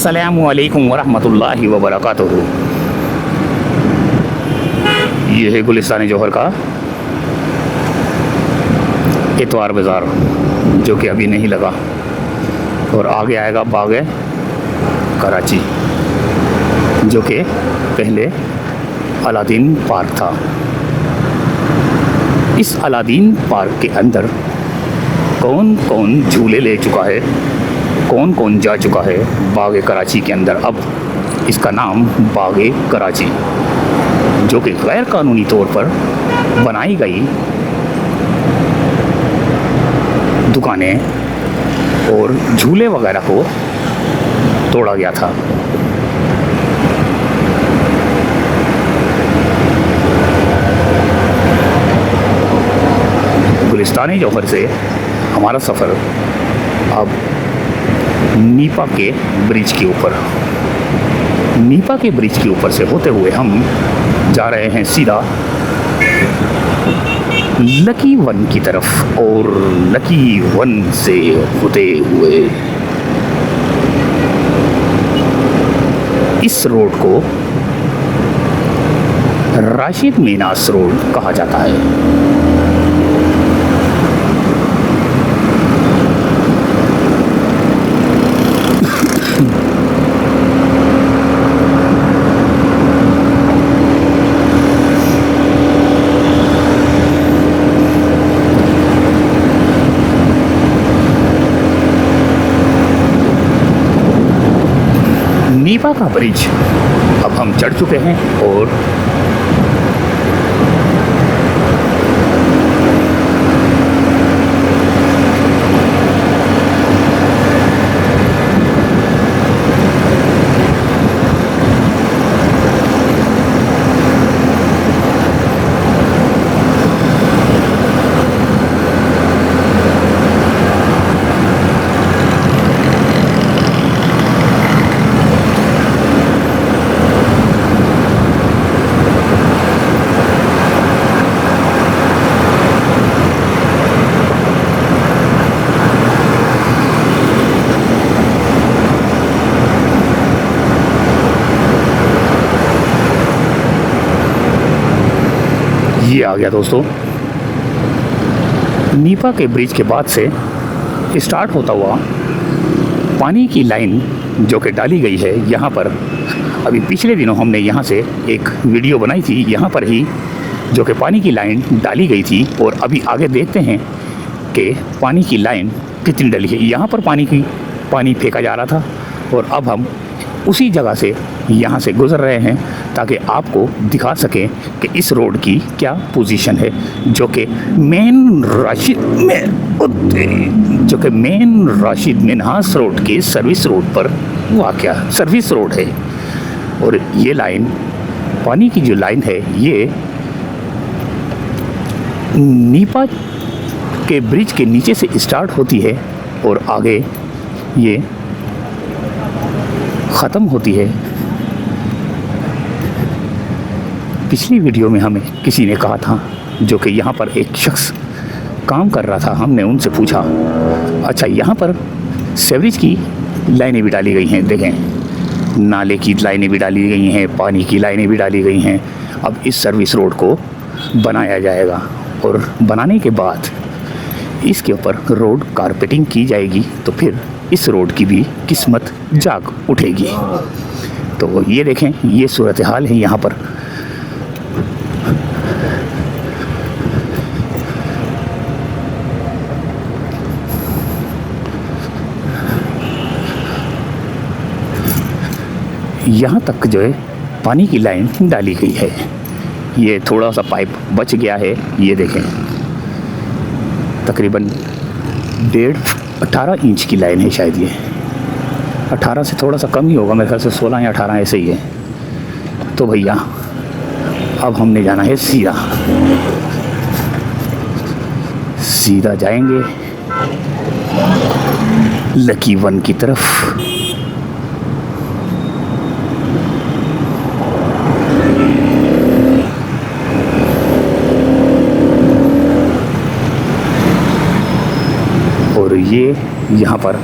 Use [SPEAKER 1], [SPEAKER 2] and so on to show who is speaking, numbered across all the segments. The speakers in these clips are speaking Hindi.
[SPEAKER 1] अस्सलामु अलैकुम वरहमतुल्लाहि वबरकातुहू। ये है गुलिस्तान जौहर का इतवार बाज़ार, जो कि अभी नहीं लगा, और आगे आएगा बाग कराची, जो कि पहले अलादीन पार्क था। इस अलादीन पार्क के अंदर कौन कौन झूले ले चुका है, कौन कौन जा चुका है बाग कराची के अंदर। अब इसका नाम बाग कराची, जो कि गैर कानूनी तौर पर बनाई गई दुकानें और झूले वगैरह को तोड़ा गया था। गुलिस्तान जौहर से हमारा सफ़र अब नीपा के ब्रिज के ऊपर, नीपा के ब्रिज के ऊपर से होते हुए हम जा रहे हैं सीधा लकी वन की तरफ, और लकी वन से होते हुए इस रोड को राशिद मीनास रोड कहा जाता है। नीपा का ब्रिज अब हम चढ़ चुके हैं, और ये आ गया दोस्तों। नीपा के ब्रिज के बाद से स्टार्ट होता हुआ पानी की लाइन जो कि डाली गई है यहाँ पर। अभी पिछले दिनों हमने यहाँ से एक वीडियो बनाई थी, यहाँ पर ही जो कि पानी की लाइन डाली गई थी, और अभी आगे देखते हैं कि पानी की लाइन कितनी डली है। यहाँ पर पानी फेंका जा रहा था, और अब हम उसी जगह से यहाँ से गुज़र रहे हैं ताकि आपको दिखा सकें कि इस रोड की क्या पोजीशन है, जो कि मेन राशिद मिन्हास रोड के सर्विस रोड पर वाक़या सर्विस रोड है। और ये लाइन, पानी की जो लाइन है, ये नीपा के ब्रिज के नीचे से स्टार्ट होती है और आगे ये ख़त्म होती है। पिछली वीडियो में हमें किसी ने कहा था, जो कि यहाँ पर एक शख्स काम कर रहा था, हमने उनसे पूछा, अच्छा यहाँ पर सीवरेज की लाइनें भी डाली गई हैं, देखें नाले की लाइनें भी डाली गई हैं, पानी की लाइनें भी डाली गई हैं। अब इस सर्विस रोड को बनाया जाएगा, और बनाने के बाद इसके ऊपर रोड कारपेटिंग की जाएगी, तो फिर इस रोड की भी किस्मत जाग उठेगी। तो ये देखें, ये सूरत हाल है यहाँ पर। यहाँ तक जो है पानी की लाइन डाली गई है। ये थोड़ा सा पाइप बच गया है, ये देखें, तकरीबन 18 इंच की लाइन है शायद। ये 18 से थोड़ा सा कम ही होगा, मेरे ख्याल से 16 या 18 ऐसे ही है। तो भैया अब हमने जाना है सीधा, सीधा जाएंगे लकी वन की तरफ। और ये यहाँ पर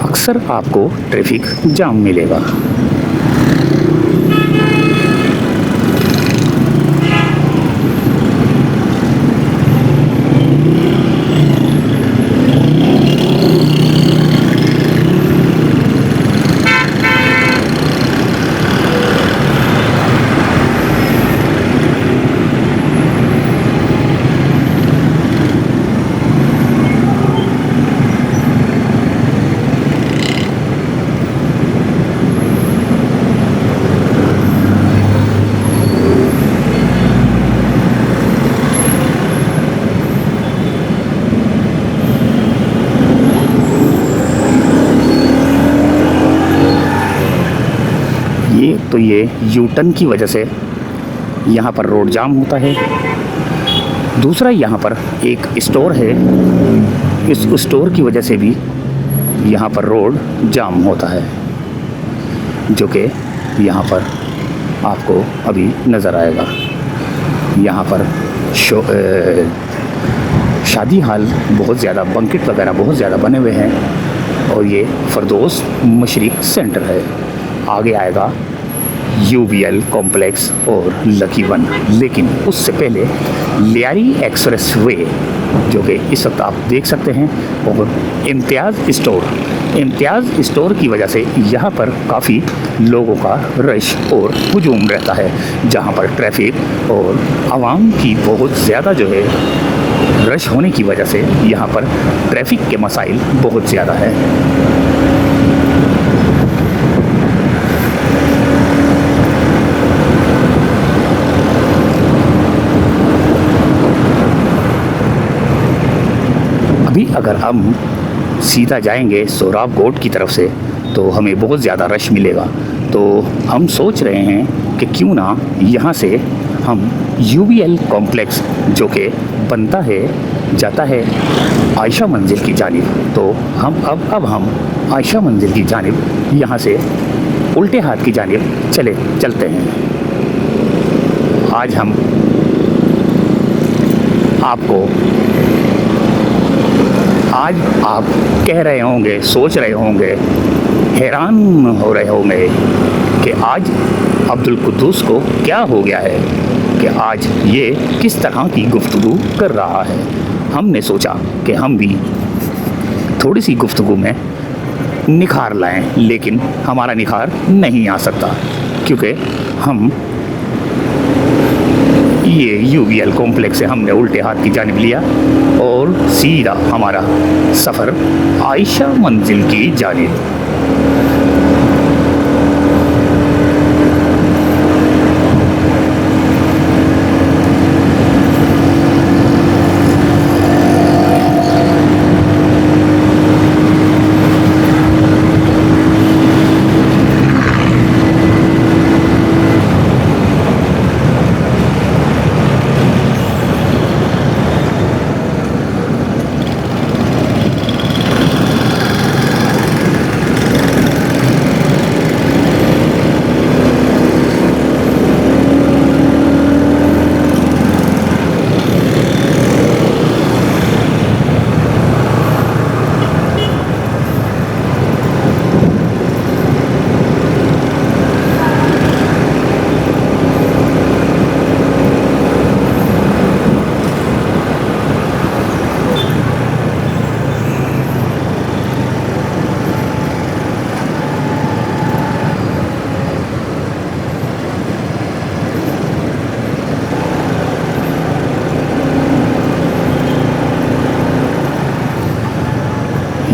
[SPEAKER 1] अक्सर आपको ट्रैफिक जाम मिलेगा। ये यू टर्न की वजह से यहाँ पर रोड जाम होता है। दूसरा यहाँ पर एक स्टोर है, इस स्टोर की वजह से भी यहाँ पर रोड जाम होता है, जो कि यहाँ पर आपको अभी नज़र आएगा। यहाँ पर शादी हॉल बहुत ज़्यादा, बंकेट वगैरह बहुत ज़्यादा बने हुए हैं और ये फरदौस मशरिक सेंटर है। आगे आएगा यूबीएल कॉम्प्लेक्स और लकी वन, लेकिन उससे पहले लियारी एक्सप्रेस वे, जो कि इस वक्त आप देख सकते हैं, और इम्तियाज़ स्टोर की वजह से यहाँ पर काफ़ी लोगों का रश और हुजूम रहता है, जहाँ पर ट्रैफिक और आवाम की बहुत ज़्यादा जो है रश होने की वजह से यहाँ पर ट्रैफिक के मसाइल बहुत ज़्यादा है। अभी अगर हम सीधा जाएंगे सोहराब कोट की तरफ से तो हमें बहुत ज़्यादा रश मिलेगा, तो हम सोच रहे हैं कि क्यों ना यहाँ से हम यूबीएल कॉम्प्लेक्स, जो कि बनता है जाता है आयशा मंजिल की जानिब, तो हम हम आयशा मंजिल की जानिब यहाँ से उल्टे हाथ की जानिब चलते हैं। आज हम आपको आज आप कह रहे होंगे, सोच रहे होंगे, हैरान हो रहे होंगे कि आज अब्दुल कुद्दूस को क्या हो गया है कि आज ये किस तरह की गुफ्तगू कर रहा है। हमने सोचा कि हम भी थोड़ी सी गुफ्तगू में निखार लाएं, लेकिन हमारा निखार नहीं आ सकता क्योंकि हम ये यूबीएल कॉम्प्लेक्स से हमने उल्टे हाथ की जानिब लिया और सीधा हमारा सफ़र आयशा मंजिल की जानिब।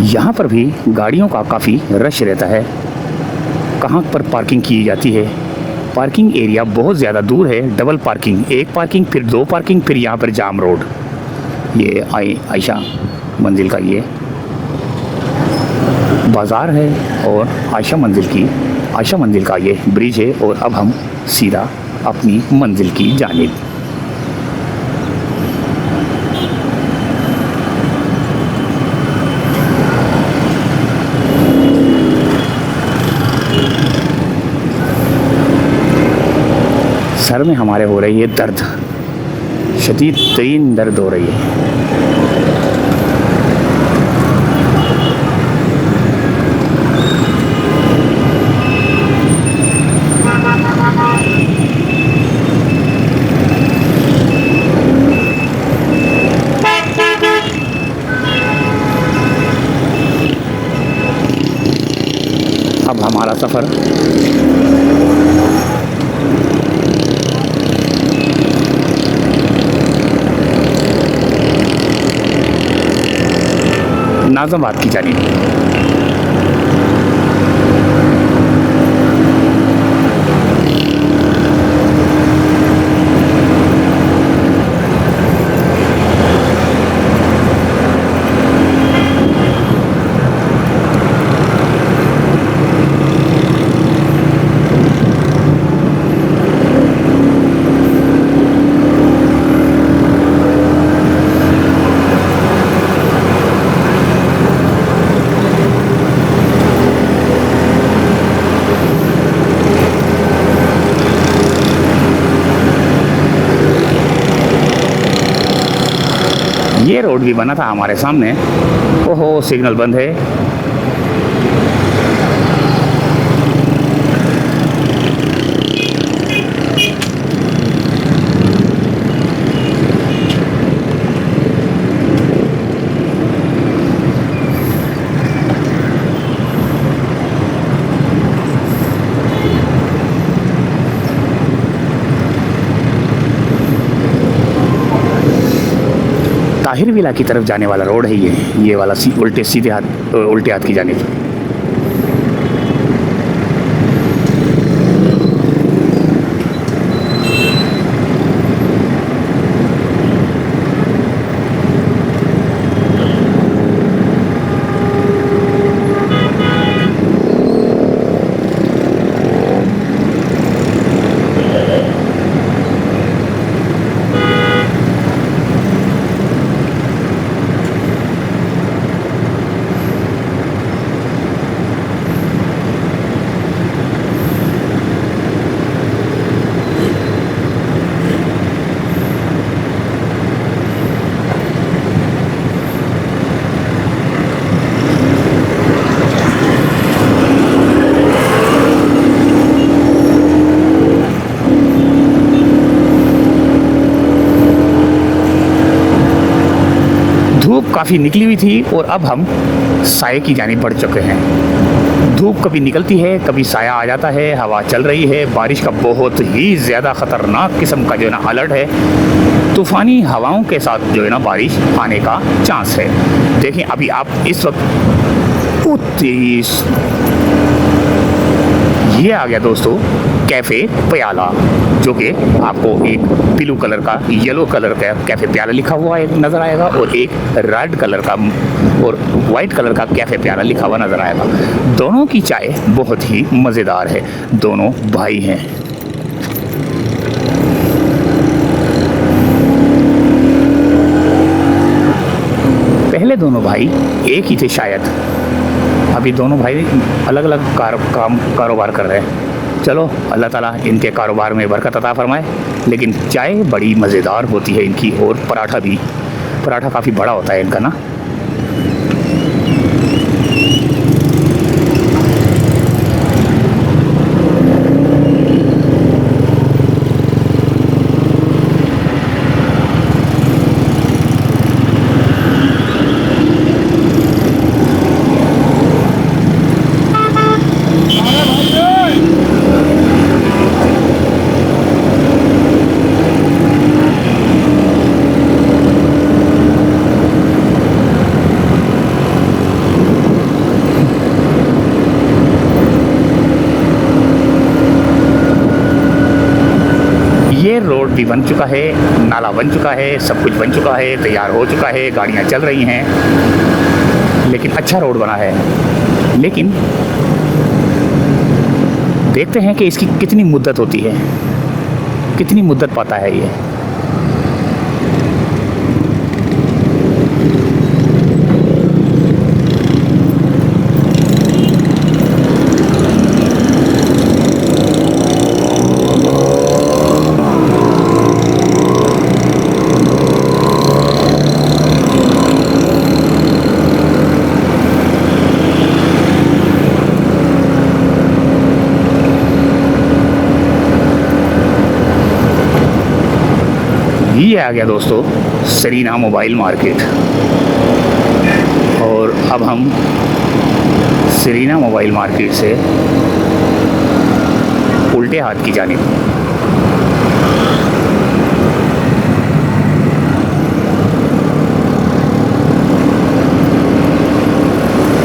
[SPEAKER 1] यहाँ पर भी गाड़ियों का काफ़ी रश रहता है। कहाँ पर पार्किंग की जाती है? पार्किंग एरिया बहुत ज़्यादा दूर है, डबल पार्किंग, एक पार्किंग फिर दो पार्किंग, फिर यहाँ पर जाम रोड। ये आयशा मंजिल का ये बाज़ार है और आयशा मंजिल का ये ब्रिज है और अब हम सीधा अपनी मंजिल की जानिब। सर में हमारे हो रही है दर्द, शदीद तरीन दर्द हो रही है। हमारा सफ़र। नाज़ाबाद की जानिब। ये रोड भी बना था हमारे सामने। ओहो, सिग्नल बंद है। ताहिर विला की तरफ जाने वाला रोड है ये वाला उल्टे हाथ की जानिब। काफ़ी निकली हुई थी और अब हम साये की जानिब बढ़ चुके हैं। धूप कभी निकलती है, कभी साया आ जाता है, हवा चल रही है। बारिश का बहुत ही ज़्यादा ख़तरनाक किस्म का जो है ना अलर्ट है। तूफ़ानी हवाओं के साथ जो है ना बारिश आने का चांस है। देखें अभी आप इस वक्त ये आ गया दोस्तों कैफ़े प्याला, जो कि आपको एक ब्लू कलर का येलो कलर का कैफ़े प्याला लिखा हुआ एक नज़र आएगा और एक रेड कलर का और वाइट कलर का कैफ़े प्याला लिखा हुआ नज़र आएगा। दोनों की चाय बहुत ही मज़ेदार है। दोनों भाई हैं। पहले दोनों भाई एक ही थे शायद, अभी दोनों भाई अलग अलग कारोबार कर रहे हैं। चलो अल्लाह ताला इनके कारोबार में बरकत अता फरमाए। लेकिन चाय बड़ी मज़ेदार होती है इनकी, और पराठा काफ़ी बड़ा होता है इनका ना। रोड भी बन चुका है, नाला बन चुका है, सब कुछ बन चुका है, तैयार हो चुका है, गाड़ियाँ चल रही हैं। लेकिन अच्छा रोड बना है। लेकिन देखते हैं कि इसकी कितनी मुद्दत होती है, कितनी मुद्दत पाता है ये। ये आ गया दोस्तों सरीना मोबाइल मार्केट। और अब हम सरीना मोबाइल मार्केट से उल्टे हाथ की जानिब।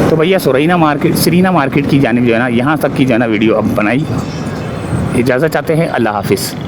[SPEAKER 1] तो भैया सरीना मार्केट की जानिब जो है ना, यहाँ तक की जो है ना वीडियो अब बनाई। इजाज़त चाहते हैं, अल्लाह हाफिज़।